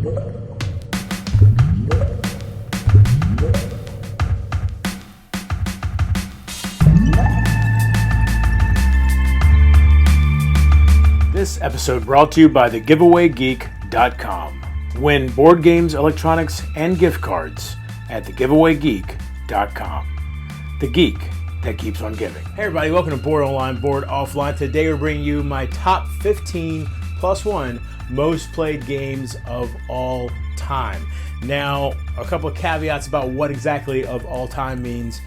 This episode brought to you by thegiveawaygeek.com. Win board games, electronics, and gift cards at thegiveawaygeek.com. The geek that keeps on giving. Hey everybody, welcome to Board Online, Board Offline. Today we're bringing you my top 15 plus one most played games of all time. Now, a couple of caveats about what exactly of all time means.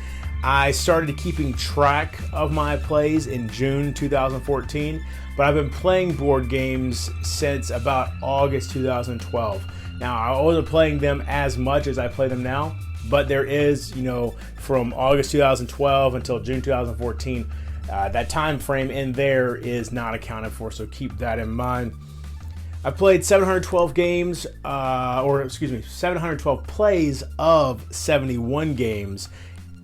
I started keeping track of my plays in June 2014, but I've been playing board games since about August 2012. Now, I wasn't playing them as much as I play them now, but there is, from August 2012 until June 2014, that time frame in there is not accounted for, so keep that in mind. I played 712 games, 712 plays of 71 games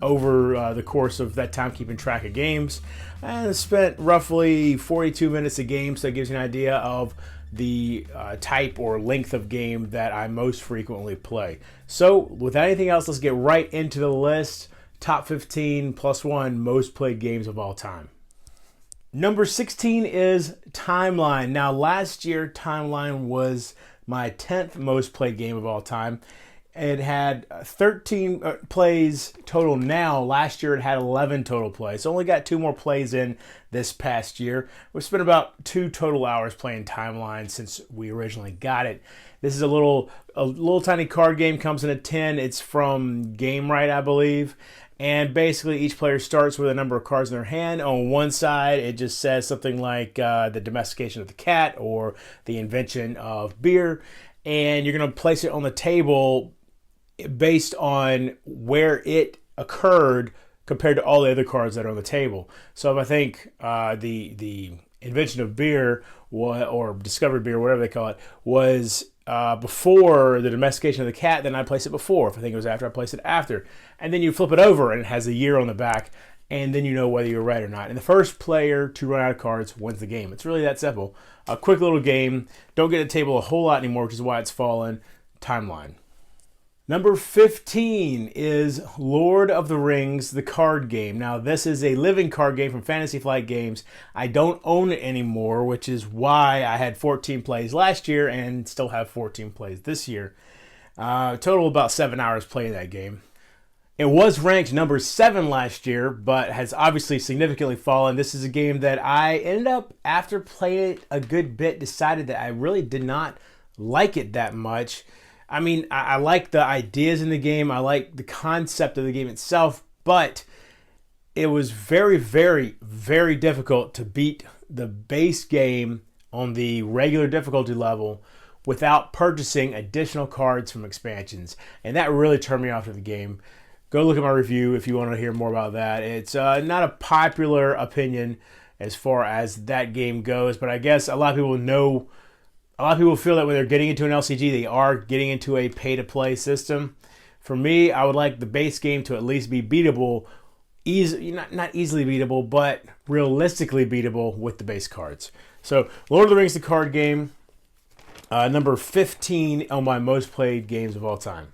over the course of that time keeping track of games, and spent roughly 42 minutes a game, so that gives you an idea of the type or length of game that I most frequently play. So without anything else, let's get right into the list. Top 15 plus one most played games of all time. Number 16 is Timeline. Now last year, Timeline was my 10th most played game of all time. It had 13 plays total now. Last year it had 11 total plays. So only got 2 more plays in this past year. We've spent about 2 total hours playing Timeline since we originally got it. This is a little tiny card game, comes in a tin. It's from Game Right, I believe. And basically each player starts with a number of cards in their hand. On one side it just says something like the domestication of the cat or the invention of beer. And you're going to place it on the table based on where it occurred compared to all the other cards that are on the table. So if I think the invention of beer or discovered beer, whatever they call it, was before the domestication of the cat, then I place it before. If I think it was after, I place it after. And then you flip it over and it has a year on the back, and then you know whether you're right or not. And the first player to run out of cards wins the game. It's really that simple. A quick little game. Don't get a table a whole lot anymore, which is why it's fallen. Timeline. Number 15 is Lord of the Rings, the card game. Now, this is a living card game from Fantasy Flight Games. I don't own it anymore, which is why I had 14 plays last year and still have 14 plays this year. Total about 7 hours playing that game. It was ranked number 7 last year, but has obviously significantly fallen. This is a game that I ended up, after playing it a good bit, decided that I really did not like it that much. I mean, I like the ideas in the game. I like the concept of the game itself, but it was very, very, very difficult to beat the base game on the regular difficulty level without purchasing additional cards from expansions. And that really turned me off of the game. Go look at my review if you want to hear more about that. It's not a popular opinion as far as that game goes, but I guess a lot of people feel that when they're getting into an LCG, they are getting into a pay-to-play system. For me, I would like the base game to at least be beatable, not easily beatable, but realistically beatable with the base cards. So, Lord of the Rings, the card game, number 15 on my most played games of all time.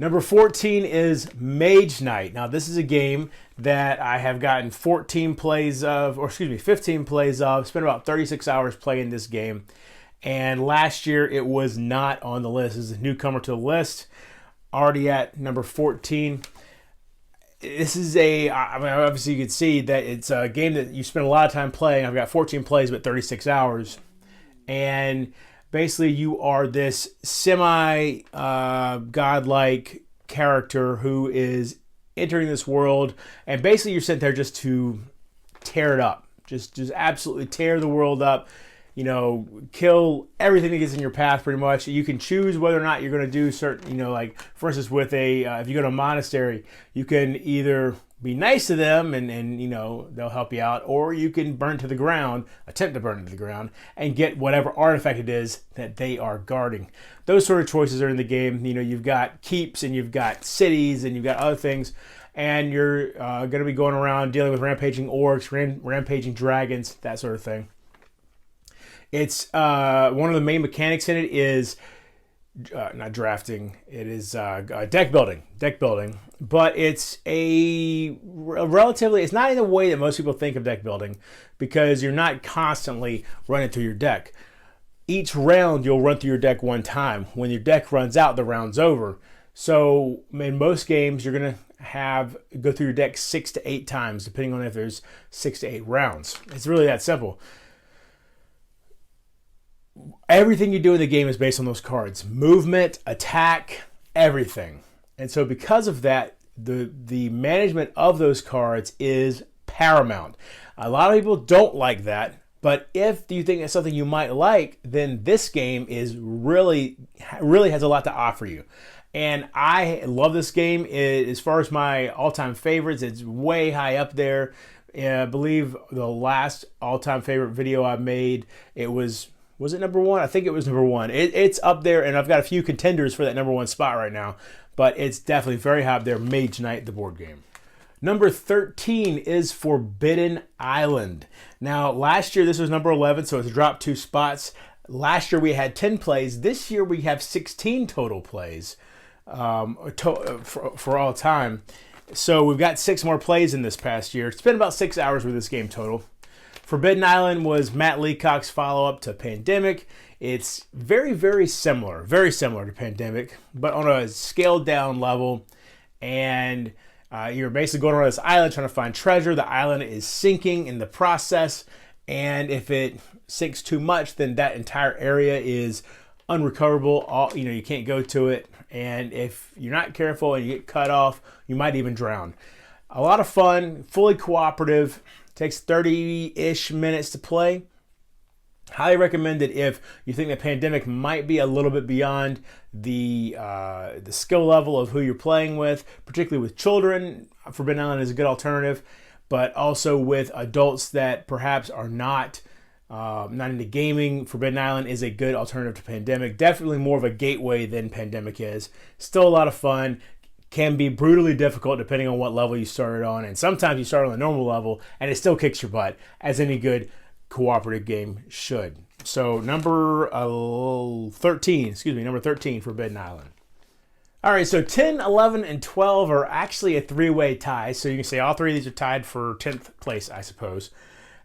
Number 14 is Mage Knight. Now, this is a game that I have gotten 15 plays of, spent about 36 hours playing this game. And last year, it was not on the list. This is a newcomer to the list, already at number 14. This is obviously you can see that it's a game that you spend a lot of time playing. I've got 14 plays, but 36 hours. And basically, you are this semi-godlike character who is entering this world. And basically, you're sent there just to tear it up. Just absolutely tear the world up. Kill everything that gets in your path pretty much. You can choose whether or not you're going to do certain, like, for instance, with if you go to a monastery, you can either be nice to them and they'll help you out, or you can attempt to burn to the ground, and get whatever artifact it is that they are guarding. Those sort of choices are in the game. You've got keeps and you've got cities and you've got other things, and you're going to be going around dealing with rampaging orcs, rampaging dragons, that sort of thing. It's one of the main mechanics in it is not drafting. It is deck building. Deck building, but it's a relatively. It's not in the way that most people think of deck building, because you're not constantly running through your deck. Each round you'll run through your deck one time. When your deck runs out, the round's over. So in most games, you're gonna go through your deck 6 to 8 times, depending on if there's 6 to 8 rounds. It's really that simple. Everything you do in the game is based on those cards. Movement, attack, everything. And so because of that, the management of those cards is paramount. A lot of people don't like that, but if you think it's something you might like, then this game is really has a lot to offer you. And I love this game. As far as my all-time favorites, it's way high up there. I believe the last all-time favorite video I made, was it number 1? I think it was number 1. It's up there, and I've got a few contenders for that number 1 spot right now, but it's definitely very high up there. Mage Knight, the board game. Number 13 is Forbidden Island. Now, last year this was number 11, so it's dropped 2 spots. Last year we had 10 plays. This year we have 16 total plays for all time. So we've got 6 more plays in this past year. It's been about 6 hours with this game total. Forbidden Island was Matt Leacock's follow-up to Pandemic. It's very, very similar to Pandemic, but on a scaled-down level. And you're basically going around this island trying to find treasure. The island is sinking in the process, and if it sinks too much, then that entire area is unrecoverable. You can't go to it, and if you're not careful and you get cut off, you might even drown. A lot of fun, fully cooperative. Takes 30-ish minutes to play. Highly recommend it if you think the Pandemic might be a little bit beyond the skill level of who you're playing with, particularly with children. Forbidden Island is a good alternative, but also with adults that perhaps are not into gaming. Forbidden Island is a good alternative to Pandemic. Definitely more of a gateway than Pandemic is. Still a lot of fun. Can be brutally difficult depending on what level you started on, and sometimes you start on the normal level and it still kicks your butt, as any good cooperative game should. So number 13, Forbidden Island. All right, so 10, 11, and 12 are actually a 3-way tie, so you can say all 3 of these are tied for 10th place, I suppose.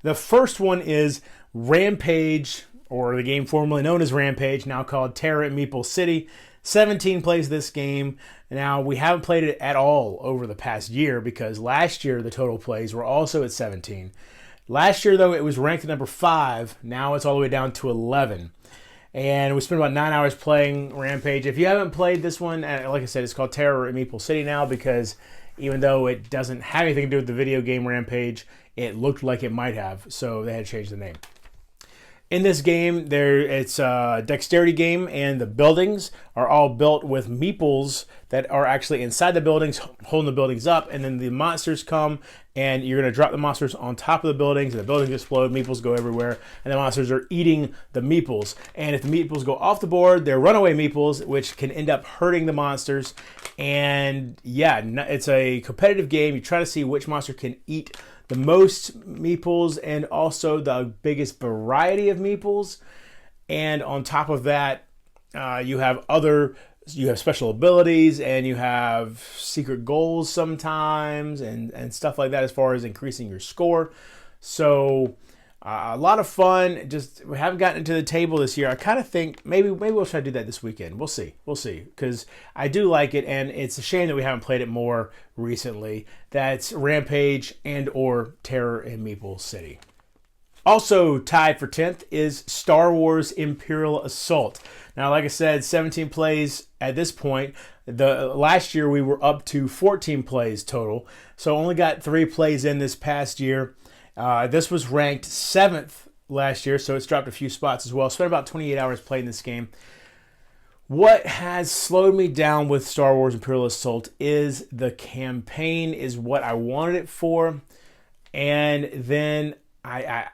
The first one is Rampage, or the game formerly known as Rampage, now called Terror at Meeple City. 17 plays this game. Now, we haven't played it at all over the past year, because last year the total plays were also at 17. Last year, though, it was ranked at number 5. Now it's all the way down to 11. And we spent about 9 hours playing Rampage. If you haven't played this one, like I said, it's called Terror at Meeple City now, because even though it doesn't have anything to do with the video game Rampage, it looked like it might have, so they had to change the name. In this game, it's a dexterity game, and the buildings are all built with meeples that are actually inside the buildings, holding the buildings up, and then the monsters come, and you're going to drop the monsters on top of the buildings, and the buildings explode, meeples go everywhere, and the monsters are eating the meeples. And if the meeples go off the board, they're runaway meeples, which can end up hurting the monsters. And yeah, it's a competitive game. You try to see which monster can eat the most meeples and also the biggest variety of meeples. And on top of that, you have special abilities, and you have secret goals sometimes, and stuff like that as far as increasing your score. So a lot of fun. Just, we haven't gotten into the table this year. I kind of think maybe we'll try to do that this weekend. We'll see, because I do like it, and it's a shame that we haven't played it more recently. That's Rampage and or Terror in Meeple City. Also tied for 10th is Star Wars Imperial Assault. Now, like I said, 17 plays at this point. Last year we were up to 14 plays total, so only got 3 plays in this past year. This was ranked 7th last year, so it's dropped a few spots as well. Spent about 28 hours playing this game. What has slowed me down with Star Wars Imperial Assault is the campaign is what I wanted it for, and then I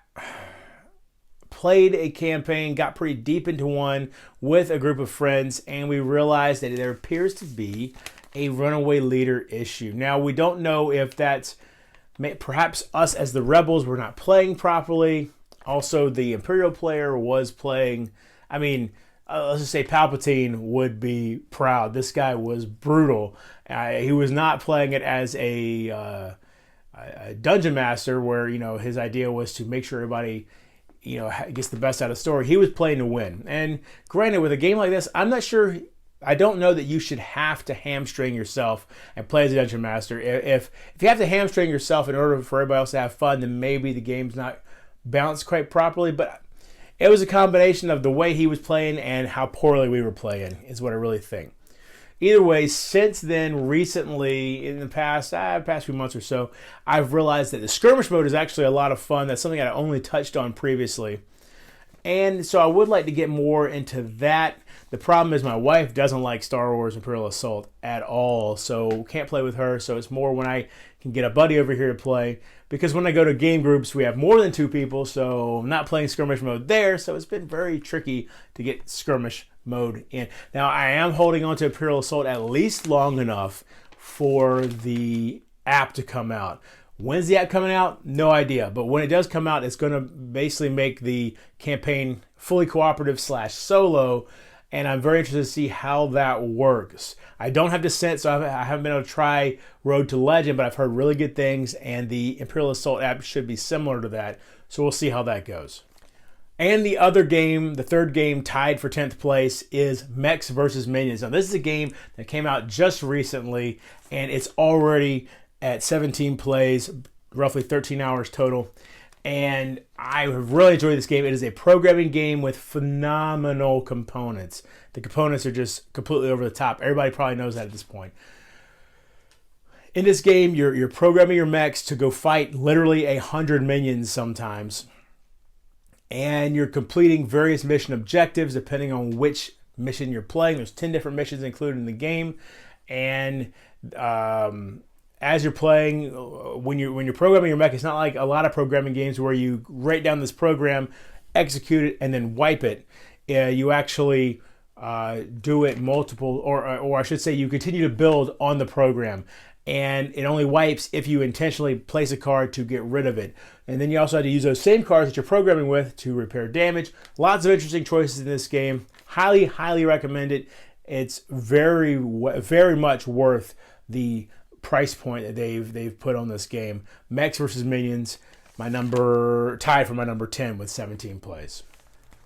played a campaign, got pretty deep into one with a group of friends, and we realized that there appears to be a runaway leader issue. Now, we don't know if that's perhaps us as the rebels were not playing properly. Also, the Imperial player was playing, let's just say Palpatine would be proud. This guy was brutal. He was not playing it as a dungeon master where, his idea was to make sure everybody, gets the best out of the story. He was playing to win. And granted, with a game like this, I'm not sure. I don't know that you should have to hamstring yourself and play as a dungeon master. If you have to hamstring yourself in order for everybody else to have fun, then maybe the game's not balanced quite properly. But it was a combination of the way he was playing and how poorly we were playing is what I really think. Either way, since then, recently, in the past few months or so, I've realized that the skirmish mode is actually a lot of fun. That's something I only touched on previously. And so I would like to get more into that. The problem is my wife doesn't like Star Wars Imperial Assault at all, so can't play with her. So it's more when I can get a buddy over here to play. Because when I go to game groups, we have more than 2 people, so I'm not playing skirmish mode there. So it's been very tricky to get skirmish mode in. Now, I am holding on to Imperial Assault at least long enough for the app to come out. When's the app coming out? No idea. But when it does come out, it's going to basically make the campaign fully cooperative / solo. And I'm very interested to see how that works. I don't have Descent, so I haven't been able to try Road to Legend, but I've heard really good things, and the Imperial Assault app should be similar to that. So we'll see how that goes. And the other game, the third game tied for 10th place, is Mechs versus Minions. Now, this is a game that came out just recently, and it's already at 17 plays, roughly 13 hours total. And I have really enjoyed this game. It is a programming game with phenomenal components. The components are just completely over the top. Everybody probably knows that at this point. In this game, you're programming your mechs to go fight literally 100 minions sometimes. And you're completing various mission objectives depending on which mission you're playing. There's 10 different missions included in the game. And as you're playing, when you're programming your mech, it's not like a lot of programming games where you write down this program, execute it, and then wipe it. You actually do it multiple, or I should say, you continue to build on the program, and it only wipes if you intentionally place a card to get rid of it. And then you also have to use those same cards that you're programming with to repair damage. Lots of interesting choices in this game. Highly, highly recommend it. It's very, very much worth the price point that they've put on this game. Mechs versus Minions, tied for my number 10 with 17 plays.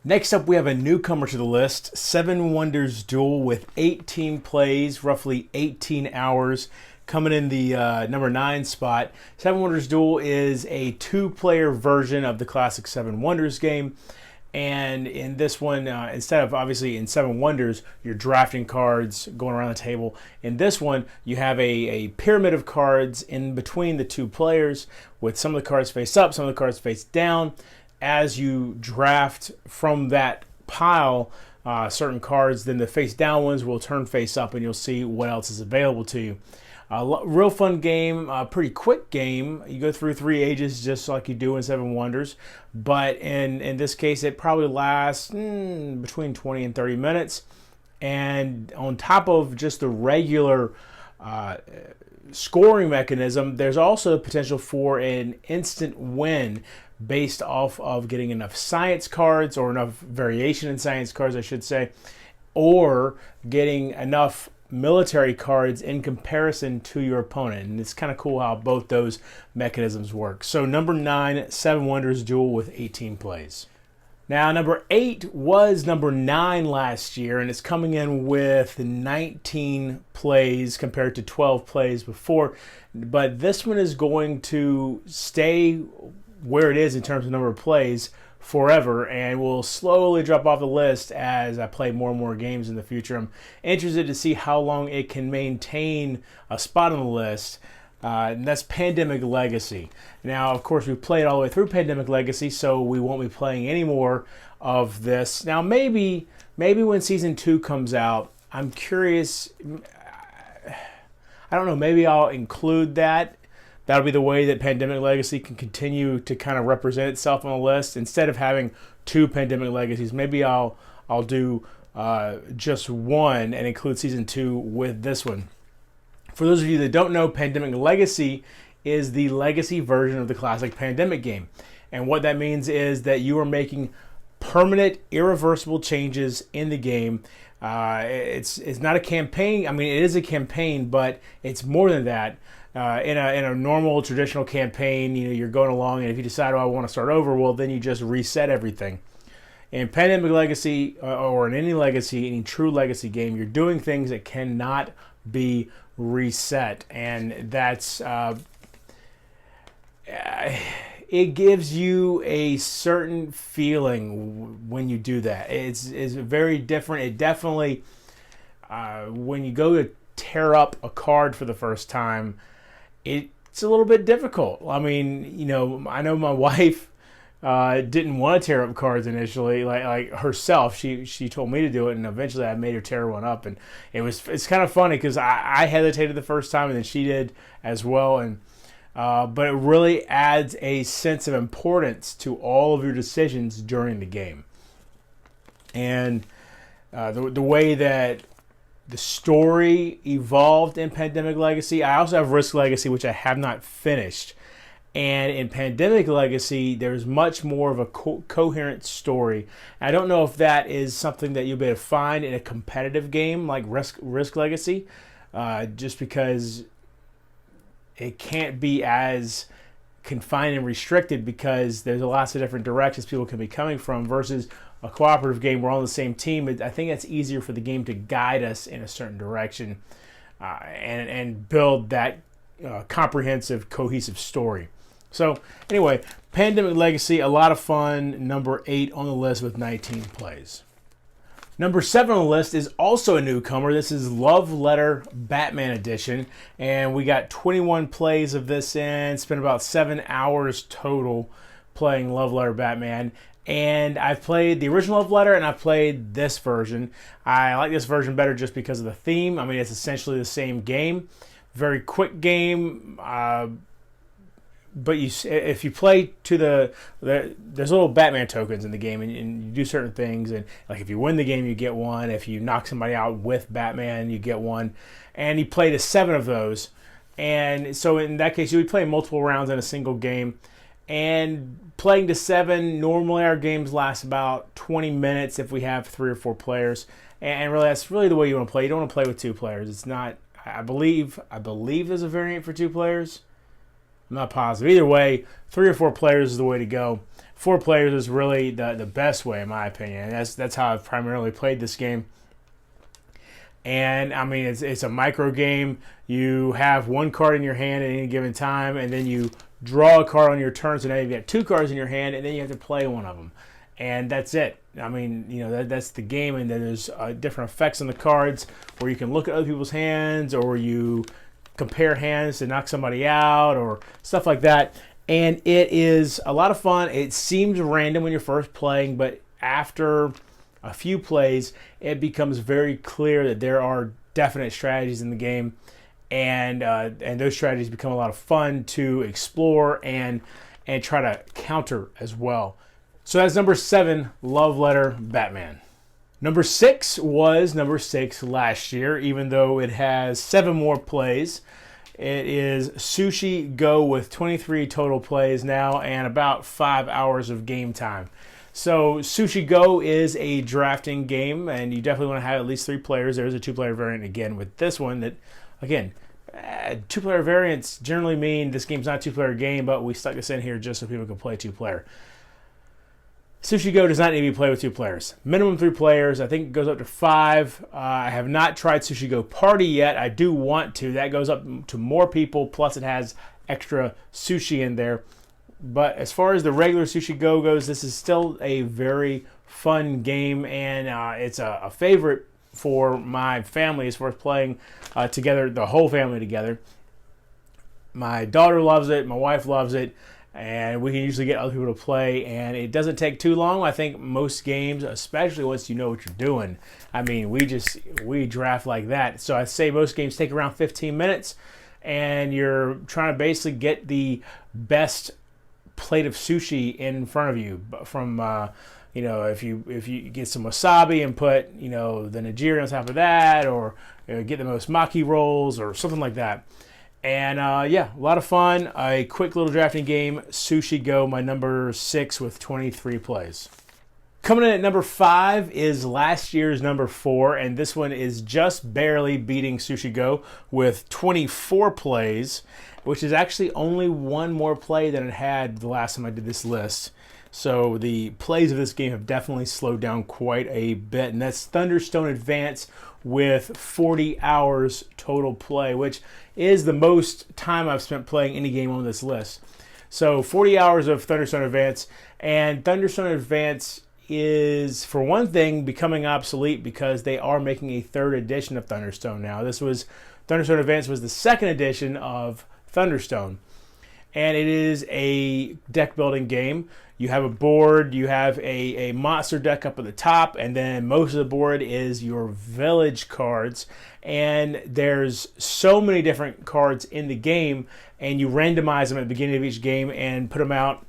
Next up, we have a newcomer to the list, Seven Wonders Duel with 18 plays, roughly 18 hours, coming in the number 9 spot. Seven Wonders Duel is a 2-player version of the classic Seven Wonders game. And in this one, instead of obviously in Seven Wonders, you're drafting cards, going around the table. In this one, you have a pyramid of cards in between the 2 players, with some of the cards face up, some of the cards face down. As you draft from that pile certain cards, then the face down ones will turn face up, and you'll see what else is available to you. Real fun game, pretty quick game. You go through 3 ages just like you do in Seven Wonders, but in this case it probably lasts between 20 and 30 minutes. And on top of just the regular scoring mechanism, there's also the potential for an instant win based off of getting enough science cards, or enough variation in science cards I should say, or getting enough military cards in comparison to your opponent. And it's kind of cool how both those mechanisms work. So number 9, Seven Wonders Duel with 18 plays. Now number 8 was number 9 last year, and it's coming in with 19 plays compared to 12 plays before. But this one is going to stay where it is in terms of number of plays forever, and will slowly drop off the list as I play more and more games in the future. I'm interested to see how long it can maintain a spot on the list, and that's Pandemic Legacy. Now, of course, we played all the way through Pandemic Legacy, so we won't be playing any more of this. Now, maybe when Season 2 comes out, I'm curious, I don't know, maybe I'll include that. That'll be the way that Pandemic Legacy can continue to kind of represent itself on the list. Instead of having 2 Pandemic Legacies, maybe I'll do just one and include Season 2 with this one. For those of you that don't know, Pandemic Legacy is the legacy version of the classic Pandemic game. And what that means is that you are making permanent, irreversible changes in the game. It's not a campaign. I mean, it is a campaign, but it's more than that. In a normal traditional campaign, you're going along, and if you decide, I want to start over, well, then you just reset everything. In Pandemic Legacy, or in any true Legacy game, you're doing things that cannot be reset, and that's it gives you a certain feeling when you do that. It's very different. It definitely, when you go to tear up a card for the first time, it's a little bit difficult. I mean, I know my wife didn't want to tear up cards initially, like herself. She told me to do it, and eventually I made her tear one up, and it's kind of funny because I hesitated the first time, and then she did as well, and but it really adds a sense of importance to all of your decisions during the game, and the way that the story evolved in Pandemic Legacy. I also have Risk Legacy, which I have not finished. And in Pandemic Legacy, there's much more of a coherent story. I don't know if that is something that you'll be able to find in a competitive game like Risk Legacy, just because it can't be as confined and restricted because there's lots of different directions people can be coming from versus a cooperative game. We're all on the same team. I think that's easier for the game to guide us in a certain direction and build that comprehensive, cohesive story. So anyway, Pandemic Legacy, a lot of fun. Number 8 on the list with 19 plays. Number 7 on the list is also a newcomer. This is Love Letter Batman Edition, and we got 21 plays of this in. Spent about 7 hours total playing Love Letter Batman. And I've played the original Love Letter, and I've played this version. I like this version better just because of the theme. I mean, it's essentially the same game. Very quick game. But if you play to there's little Batman tokens in the game, and you do certain things, and like if you win the game, you get one. If you knock somebody out with Batman, you get one. And you play to 7 of those, and so in that case, you would play multiple rounds in a single game. And playing to 7, normally our games last about 20 minutes if we have 3 or 4 players. And really, that's really the way you want to play. You don't want to play with 2 players. It's not. I believe there's a variant for 2 players. I'm not positive. Either way, 3 or 4 players is the way to go. 4 players is really the best way, in my opinion. And that's how I've primarily played this game. And I mean, it's a micro game. You have 1 card in your hand at any given time, and then you draw a card on your turn. So now you've got 2 cards in your hand, and then you have to play one of them. And that's it. I mean, that's the game. And then there's different effects on the cards where you can look at other people's hands, or you compare hands to knock somebody out, or stuff like that. And it is a lot of fun. It seems random when you're first playing, but after a few plays, it becomes very clear that there are definite strategies in the game, and those strategies become a lot of fun to explore and try to counter as well. So that's number 7, Love Letter Batman. Number 6 was number 6 last year, even though it has 7 more plays. It is Sushi Go with 23 total plays now and about 5 hours of game time. So Sushi Go is a drafting game, and you definitely want to have at least 3 players. There's a 2-player variant again with this one that, again, 2-player variants generally mean this game's not a 2-player game, but we stuck this in here just so people can play 2-player. Sushi Go does not need to be played with 2 players. Minimum 3 players. I think it goes up to 5. I have not tried Sushi Go Party yet. I do want to. That goes up to more people, plus it has extra sushi in there. But as far as the regular Sushi Go goes, this is still a very fun game, and it's a favorite for my family as far as playing together, the whole family together. My daughter loves it. My wife loves it. And we can usually get other people to play, and it doesn't take too long. I think most games, especially once you know what you're doing, I mean, we draft like that. So I say most games take around 15 minutes, and you're trying to basically get the best plate of sushi in front of you. From if you get some wasabi and put the nigiri on top of that, or get the most maki rolls or something like that. And a lot of fun. A quick little drafting game. Sushi Go, my number 6 with 23 plays. Coming in at number 5 is last year's number 4, and this one is just barely beating Sushi Go with 24 plays, which is actually only one more play than it had the last time I did this list. So the plays of this game have definitely slowed down quite a bit, and that's Thunderstone Advance with 40 hours total play, which is the most time I've spent playing any game on this list. So 40 hours of Thunderstone Advance, and Thunderstone Advance is, for one thing, becoming obsolete because they are making a 3rd edition of Thunderstone now. Thunderstone Advance was the 2nd edition of Thunderstone, and it is a deck building game. You have a board, you have a monster deck up at the top, and then most of the board is your village cards, and there's so many different cards in the game, and you randomize them at the beginning of each game and put them out.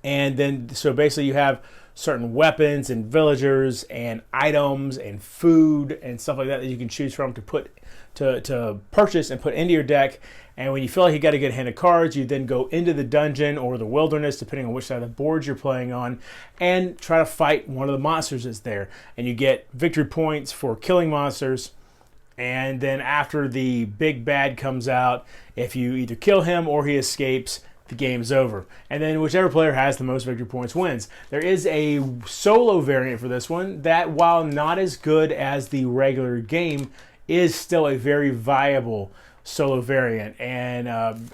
And then, so basically you have certain weapons and villagers and items and food and stuff like that you can choose from to purchase and put into your deck. And when you feel like you got a good hand of cards, you then go into the dungeon or the wilderness, depending on which side of the board you're playing on, and try to fight one of the monsters that's there. And you get victory points for killing monsters. And then after the big bad comes out, if you either kill him or he escapes, the game's over. And then whichever player has the most victory points wins. There is a solo variant for this one that, while not as good as the regular game, is still a very viable solo variant. And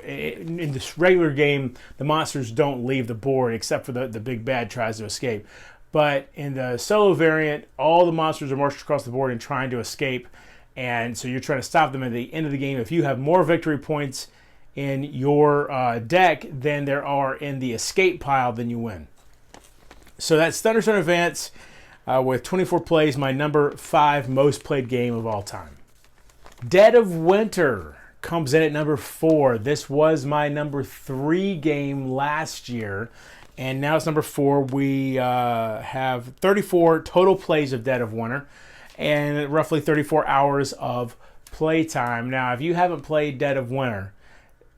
in this regular game, the monsters don't leave the board except for the big bad tries to escape. But in the solo variant, all the monsters are marched across the board and trying to escape. And so you're trying to stop them at the end of the game. If you have more victory points in your deck than there are in the escape pile, then you win. So that's Thunderstone Advance with 24 plays, my number 5 most played game of all time. Dead of Winter comes in at number 4. This was my number 3 game last year, and now it's number 4. We have 34 total plays of Dead of Winter and roughly 34 hours of playtime. Now, if you haven't played Dead of Winter,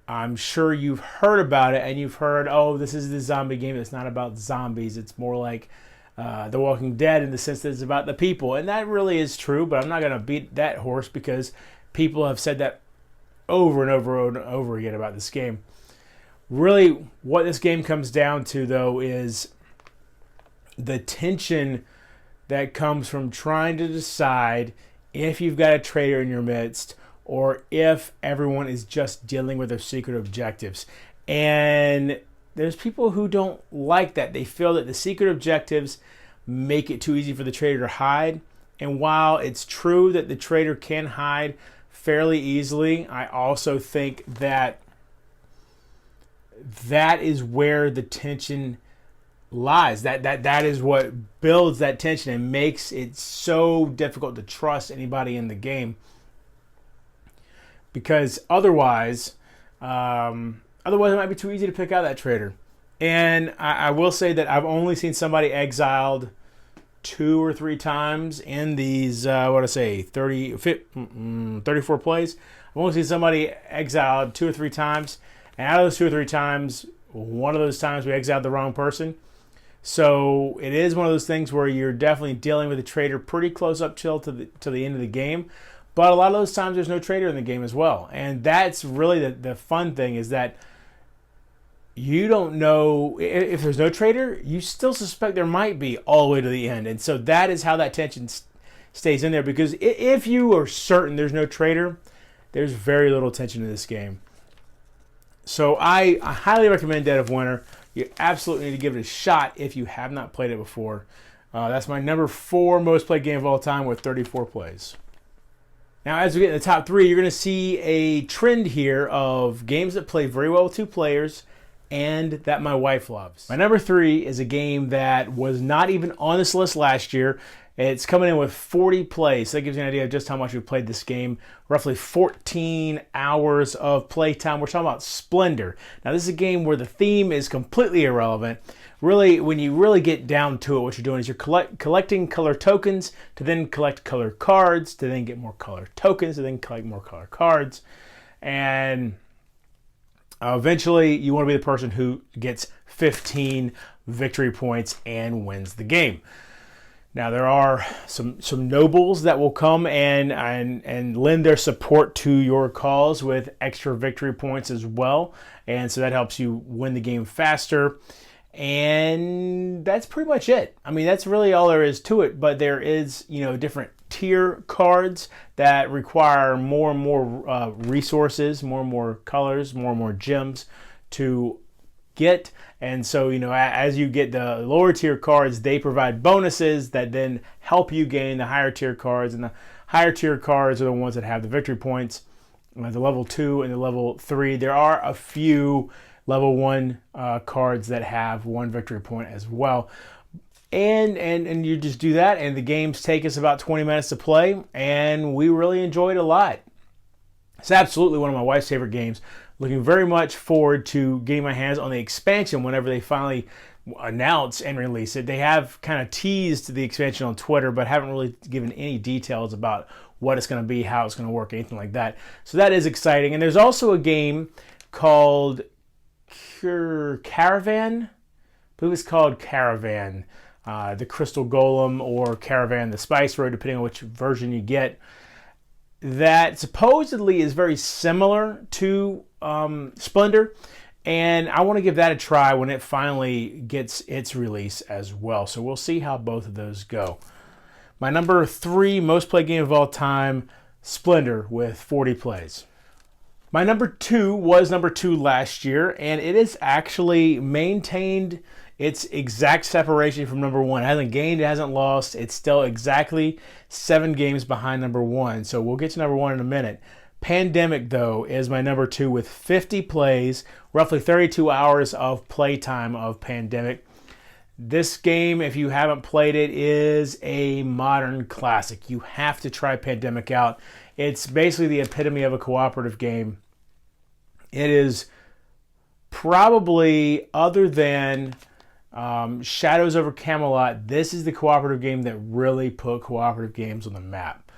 I'm sure you've heard about it, and you've heard, oh, this is the zombie game. It's not about zombies. It's more like The Walking Dead in the sense that it's about the people. And that really is true, but I'm not going to beat that horse because people have said that over and over and over again about this game. Really, what this game comes down to, though, is the tension that comes from trying to decide if you've got a traitor in your midst or if everyone is just dealing with their secret objectives. And there's people who don't like that. They feel that the secret objectives make it too easy for the traitor to hide. And while it's true that the traitor can hide fairly easily, I also think that that is where the tension lies. That is what builds that tension and makes it so difficult to trust anybody in the game. Because otherwise it might be too easy to pick out that traitor. And I will say that I've only seen somebody exiled 2 or 3 times in these, 34 plays. I've only seen somebody exiled 2 or 3 times. And out of those 2 or 3 times, one of those times we exiled the wrong person. So it is one of those things where you're definitely dealing with a traitor pretty close up till to the end of the game. But a lot of those times there's no traitor in the game as well. And that's really the fun thing, is that you don't know if there's no traitor, you still suspect there might be all the way to the end. And so that is how that tension stays in there, because if you are certain there's no traitor, there's very little tension in this game. So I highly recommend Dead of Winter. You absolutely need to give it a shot if you have not played it before. That's my number 4 most played game of all time with 34 plays. Now, as we get in the top 3, you're going to see a trend here of games that play very well with 2 players and that my wife loves. My number 3 is a game that was not even on this list last year. It's coming in with 40 plays. So that gives you an idea of just how much we played this game. Roughly 14 hours of playtime. We're talking about Splendor. Now, this is a game where the theme is completely irrelevant. Really, when you really get down to it, what you're doing is you're collecting color tokens to then collect color cards, to then get more color tokens, to then collect more color cards. And Eventually, you want to be the person who gets 15 victory points and wins the game. Now, there are some nobles that will come and lend their support to your cause with extra victory points as well. And so that helps you win the game faster. And that's pretty much it. I mean, that's really all there is to it. But there is, different tier cards that require more and more resources, more and more colors, more and more gems to get. And so, as you get the lower tier cards, they provide bonuses that then help you gain the higher tier cards. And the higher tier cards are the ones that have the victory points. The level 2 and the level 3, there are a few level 1 cards that have 1 victory point as well. And you just do that, and the games take us about 20 minutes to play, and we really enjoy it a lot. It's absolutely one of my wife's favorite games. Looking very much forward to getting my hands on the expansion whenever they finally announce and release it. They have kind of teased the expansion on Twitter, but haven't really given any details about what it's going to be, how it's going to work, anything like that. So that is exciting. And there's also a game called Caravan. I believe it's called Caravan. The Crystal Golem or Caravan the Spice Road, depending on which version you get. That supposedly is very similar to Splendor, and I want to give that a try when it finally gets its release as well. So we'll see how both of those go. My number 3 most played game of all time, Splendor, with 40 plays. My number 2 was number 2 last year, and it has actually maintained its exact separation from number 1. It hasn't gained, it hasn't lost. It's still exactly 7 games behind number 1. So we'll get to number 1 in a minute. Pandemic, though, is my number 2 with 50 plays, roughly 32 hours of playtime of Pandemic. This game, if you haven't played it, is a modern classic. You have to try Pandemic out. It's basically the epitome of a cooperative game. It is probably, other than Shadows over Camelot, this is the cooperative game that really put cooperative games on the map.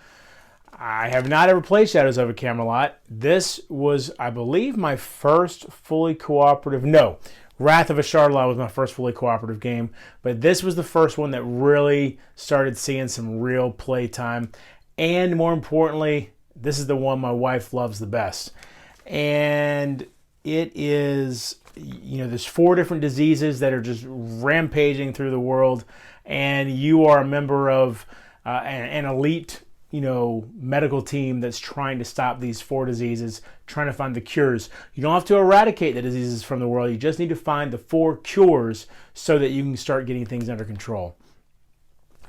I have not ever played Shadows over Camelot. This was, I believe, my first fully cooperative. No, Wrath of Ashardallah was my first fully cooperative game, but this was the first one that really started seeing some real play time. And more importantly, this is the one my wife loves the best. And it is, there's 4 different diseases that are just rampaging through the world, and you are a member of an elite, medical team that's trying to stop these 4 diseases, trying to find the cures. You don't have to eradicate the diseases from the world. You just need to find the 4 cures so that you can start getting things under control.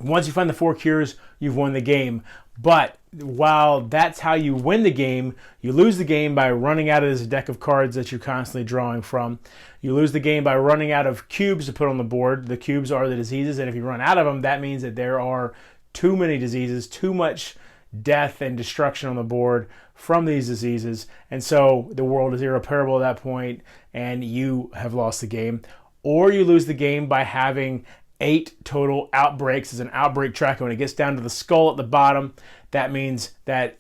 Once you find the 4 cures, you've won the game. But while that's how you win the game, you lose the game by running out of this deck of cards that you're constantly drawing from. You lose the game by running out of cubes to put on the board. The cubes are the diseases, and if you run out of them, that means that there are too many diseases, too much death and destruction on the board from these diseases. And so the world is irreparable at that point, and you have lost the game. Or you lose the game by having 8 total outbreaks as an outbreak tracker. When it gets down to the skull at the bottom, that means that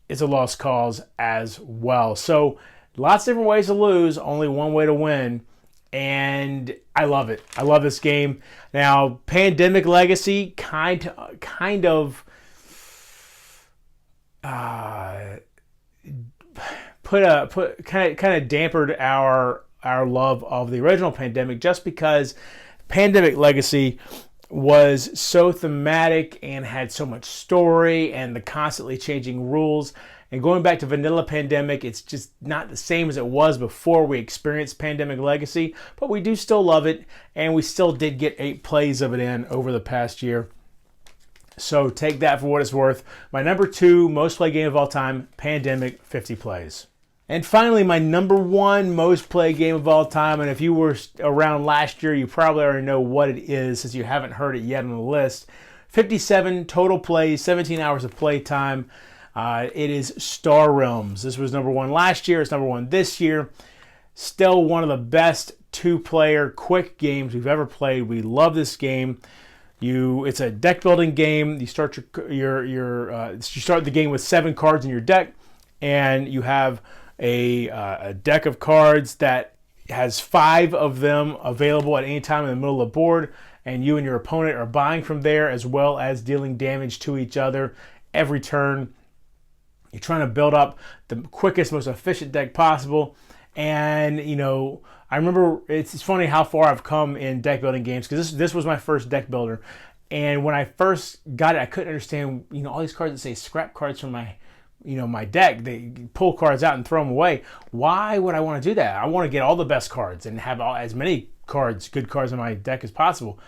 it's a lost cause as well. So lots of different ways to lose, only one way to win. And I love it. I love this game. Now, Pandemic Legacy kind of dampered our love of the original Pandemic, just because Pandemic Legacy was so thematic and had so much story and the constantly changing rules. And going back to Vanilla Pandemic, it's just not the same as it was before we experienced Pandemic Legacy, but we do still love it, and we still did get 8 plays of it in over the past year. So take that for what it's worth. My number 2 most played game of all time, Pandemic, 50 plays. And finally, my number 1 most played game of all time, and if you were around last year, you probably already know what it is since you haven't heard it yet on the list. 57 total plays, 17 hours of play time. It is Star Realms. This was number 1 last year. It's number 1 this year. Still one of the best 2-player quick games we've ever played. We love this game. It's a deck building game. You start you start the game with 7 cards in your deck, and you have a deck of cards that has 5 of them available at any time in the middle of the board, and you and your opponent are buying from there, as well as dealing damage to each other every turn. You're trying to build up the quickest, most efficient deck possible. And, you know, I remember it's funny how far I've come in deck building games, because this was my first deck builder. And when I first got it, I couldn't understand, you know, all these cards that say scrap cards from my, you know, my deck. They pull cards out and throw them away. Why would I want to do that? I want to get all the best cards and have as many cards, good cards in my deck as possible.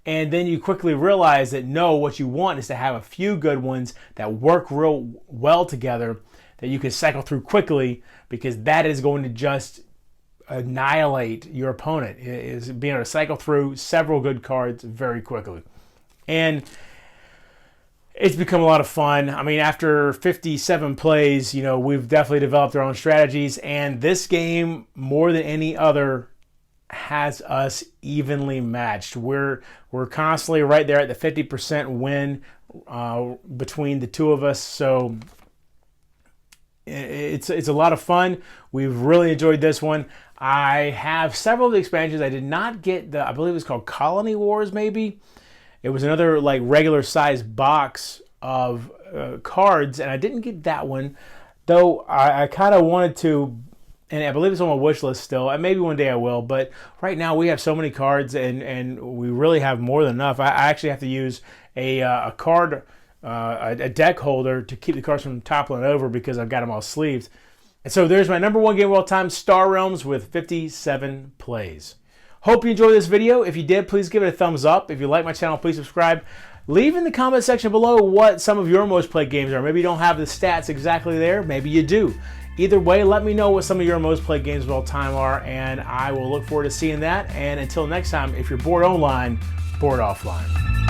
And then you quickly realize that no, what you want is to have a few good ones that work real well together, that you can cycle through quickly, because that is going to just annihilate your opponent, is being able to cycle through several good cards very quickly. And it's become a lot of fun. I mean, after 57 plays, you know, we've definitely developed our own strategies, and this game, more than any other, has us evenly matched. We're constantly right there at the 50% win between the two of us. So it's a lot of fun. We've really enjoyed this one. I have several of the expansions. I did not get I believe it was called Colony Wars, maybe. It was another like regular size box of cards, and I didn't get that one, though I kind of wanted to. And I believe it's on my wish list still. Maybe one day I will. But right now we have so many cards, and we really have more than enough. I actually have to use a deck holder to keep the cards from toppling over, because I've got them all sleeved. And so there's my number 1 game of all time, Star Realms, with 57 plays. Hope you enjoyed this video. If you did, please give it a thumbs up. If you like my channel, please subscribe. Leave in the comment section below what some of your most played games are. Maybe you don't have the stats exactly there. Maybe you do. Either way, let me know what some of your most played games of all time are, and I will look forward to seeing that. And until next time, if you're bored online, board offline.